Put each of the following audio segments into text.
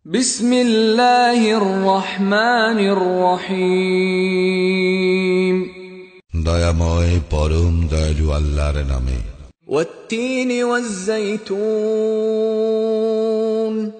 বিসমিল্লাহির রহমানির রহিম। দয়াময় পরম দয়ালু আল্লাহর নামে। ওয়াত-তিনি ওয়াজ-যাইতুন,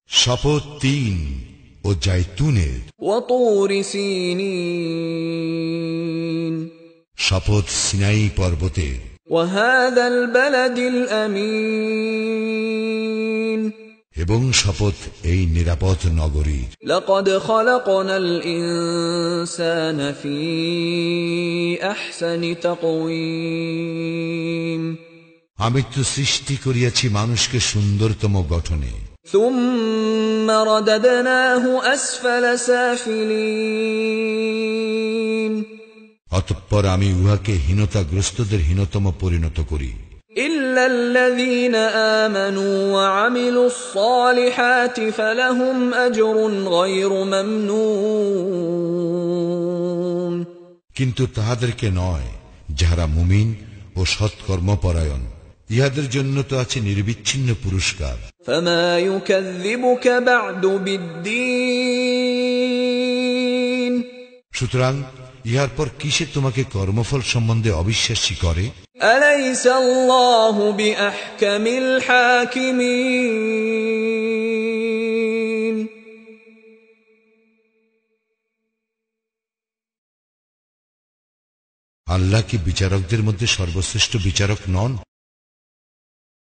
শপথ তিন ও জাইতুনের। ওয়া-তুরি সিনিন, শপথ সিনাই পর্বতের। ওয়া-হাযাল বালাদিল আমিন, এবং শপথ এই নিরাপদ নগরীর। লাকাদ খালাকনাল ইনসানা ফী আহসানি তাকওয়ীম, আমি তো সৃষ্টি করিয়াছি মানুষকে সুন্দরতম গঠনে। সুম্মা রাদাদনাহু আসফালা সাফিলিন, অতঃপর আমি উহাকে হীনতাগ্রস্তদের হীনতম পরিণত করি। ইল্লাল্লাযীনা আমানু ওয়া আমিলুস সালিহাতি ফালাহুম আজরুন গায়রু মামনুন, কিন্তু তাহাদেরকে নয় যাহারা মুমিন ও সৎকর্মপরায়ণ, ইহাদের জন্য তো আছে নির্বিচ্ছিন্ন পুরস্কার। ফামা ইউকাযযিবুকা বা'দু বিদ্দীন, সুতরাং ইহার পর কিসে তোমাকে কর্মফল সম্বন্ধে অবিশ্বাসী করে? আলাইসাল্লাহু বিআহকামিল হাকিমিন, আল্লাহ কি বিচারকদের মধ্যে সর্বশ্রেষ্ঠ বিচারক নন?